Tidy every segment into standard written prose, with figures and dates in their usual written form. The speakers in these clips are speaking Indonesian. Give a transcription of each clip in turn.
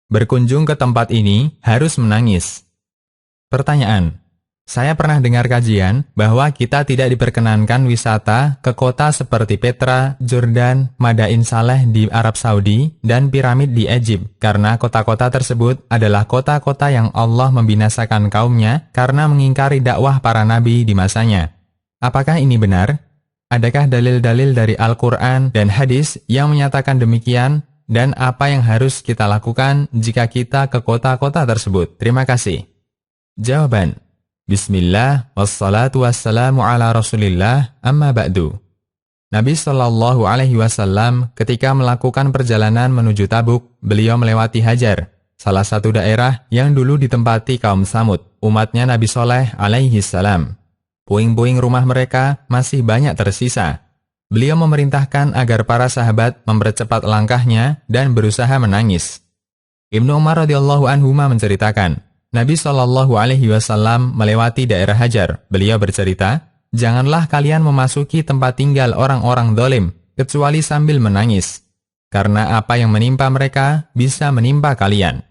berkunjung ke tempat ini harus menangis. Pertanyaan: saya pernah dengar kajian bahwa kita tidak diperkenankan wisata ke kota seperti Petra, Jordan, Madain Saleh di Arab Saudi, dan piramid di Egypt, karena kota-kota tersebut adalah kota-kota yang Allah membinasakan kaumnya karena mengingkari dakwah para nabi di masanya. Apakah ini benar? Adakah dalil-dalil dari Al-Quran dan hadis yang menyatakan demikian? Dan apa yang harus kita lakukan jika kita ke kota-kota tersebut? Terima kasih. Jawaban: Bismillah, wassalatu wassalamu ala rasulillah, amma ba'du. Nabi SAW ketika melakukan perjalanan menuju Tabuk, beliau melewati Hajar, salah satu daerah yang dulu ditempati kaum Samud, umatnya Nabi Soleh alaihi salam. Puing-puing rumah mereka masih banyak tersisa. Beliau memerintahkan agar para sahabat mempercepat langkahnya dan berusaha menangis. Ibnu Umar radhiyallahu anhuma menceritakan, Nabi SAW melewati daerah Hajar. Beliau bercerita, janganlah kalian memasuki tempat tinggal orang-orang zalim, kecuali sambil menangis, karena apa yang menimpa mereka bisa menimpa kalian.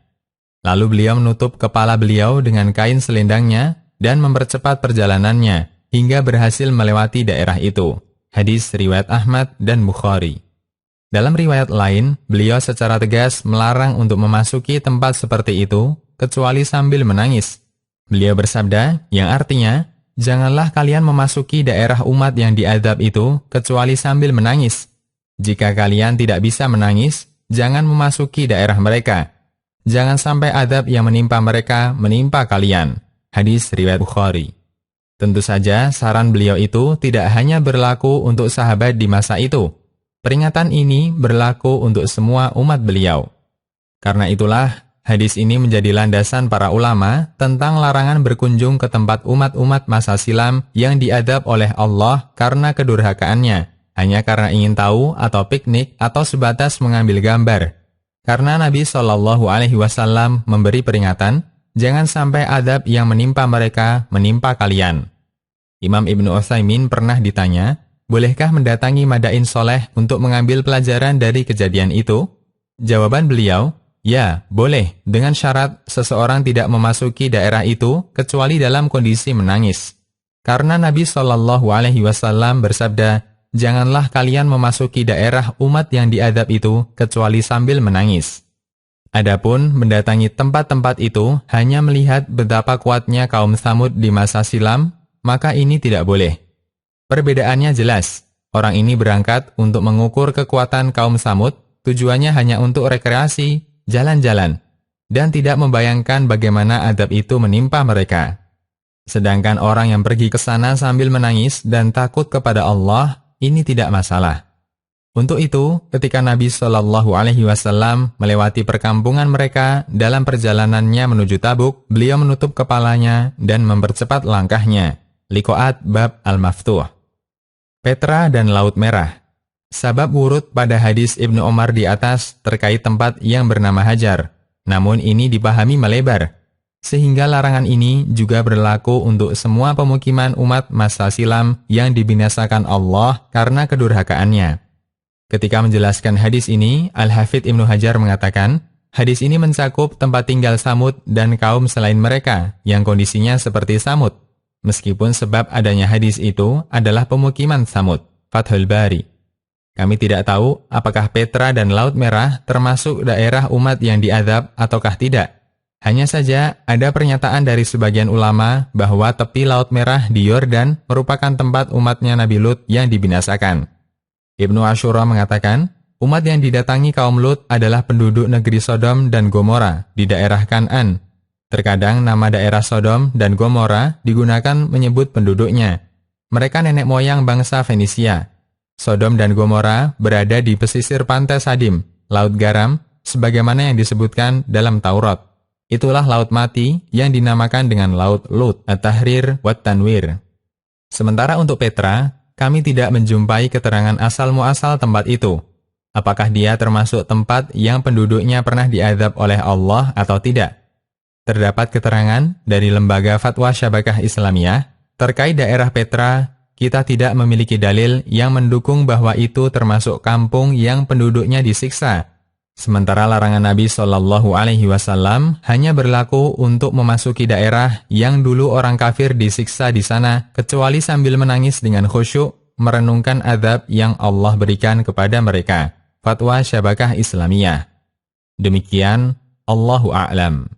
Lalu beliau menutup kepala beliau dengan kain selendangnya dan mempercepat perjalanannya hingga berhasil melewati daerah itu. Hadis riwayat Ahmad dan Bukhari. Dalam riwayat lain, beliau secara tegas melarang untuk memasuki tempat seperti itu kecuali sambil menangis. Beliau bersabda, yang artinya, janganlah kalian memasuki daerah umat yang diazab itu kecuali sambil menangis. Jika kalian tidak bisa menangis, jangan memasuki daerah mereka. Jangan sampai azab yang menimpa mereka menimpa kalian. Hadis riwayat Bukhari. Tentu saja saran beliau itu tidak hanya berlaku untuk sahabat di masa itu. Peringatan ini berlaku untuk semua umat beliau. Karena itulah, hadis ini menjadi landasan para ulama tentang larangan berkunjung ke tempat umat-umat masa silam yang diadab oleh Allah karena kedurhakaannya, hanya karena ingin tahu atau piknik atau sebatas mengambil gambar. Karena Nabi SAW memberi peringatan, jangan sampai adab yang menimpa mereka menimpa kalian. Imam Ibnu Utsaimin pernah ditanya, bolehkah mendatangi Madain Soleh untuk mengambil pelajaran dari kejadian itu? Jawaban beliau, ya, boleh, dengan syarat seseorang tidak memasuki daerah itu kecuali dalam kondisi menangis. Karena Nabi SAW bersabda, janganlah kalian memasuki daerah umat yang diadab itu kecuali sambil menangis. Adapun mendatangi tempat-tempat itu hanya melihat betapa kuatnya kaum Tsamud di masa silam, maka ini tidak boleh. Perbedaannya jelas. Orang ini berangkat untuk mengukur kekuatan kaum Tsamud, tujuannya hanya untuk rekreasi, jalan-jalan, dan tidak membayangkan bagaimana adab itu menimpa mereka. Sedangkan orang yang pergi ke sana sambil menangis dan takut kepada Allah, ini tidak masalah. Untuk itu, ketika Nabi SAW melewati perkampungan mereka dalam perjalanannya menuju Tabuk, beliau menutup kepalanya dan mempercepat langkahnya. Liqa'at bab al-maftuh. Petra dan Laut Merah. Sabab wurud pada hadis Ibnu Umar di atas terkait tempat yang bernama Hajar. Namun ini dipahami melebar, sehingga larangan ini juga berlaku untuk semua pemukiman umat masa silam yang dibinasakan Allah karena kedurhakaannya. Ketika menjelaskan hadis ini, Al-Hafidz Ibnu Hajar mengatakan, hadis ini mencakup tempat tinggal Samud dan kaum selain mereka yang kondisinya seperti Samud, meskipun sebab adanya hadis itu adalah pemukiman Samud. Fathul Bari. Kami tidak tahu apakah Petra dan Laut Merah termasuk daerah umat yang diazab ataukah tidak. Hanya saja ada pernyataan dari sebagian ulama bahwa tepi Laut Merah di Yordan merupakan tempat umatnya Nabi Lut yang dibinasakan. Ibnu Ashura mengatakan, umat yang didatangi kaum Lut adalah penduduk negeri Sodom dan Gomora di daerah Kan'an. Terkadang nama daerah Sodom dan Gomora digunakan menyebut penduduknya. Mereka nenek moyang bangsa Fenisia. Sodom dan Gomora berada di pesisir pantai Sadim, Laut Garam, sebagaimana yang disebutkan dalam Taurat. Itulah laut mati yang dinamakan dengan Laut Lut, At-Tahrir wa Tanwir. Sementara untuk Petra, kami tidak menjumpai keterangan asal-muasal tempat itu. Apakah dia termasuk tempat yang penduduknya pernah diazab oleh Allah atau tidak? Terdapat keterangan dari Lembaga Fatwa Syabakah Islamiyah terkait daerah Petra. Kita tidak memiliki dalil yang mendukung bahwa itu termasuk kampung yang penduduknya disiksa. Sementara larangan Nabi Shallallahu Alaihi Wasallam hanya berlaku untuk memasuki daerah yang dulu orang kafir disiksa di sana, kecuali sambil menangis dengan khusyuk, merenungkan azab yang Allah berikan kepada mereka. Fatwa Syabakah Islamiyah. Demikian, Allahu A'lam.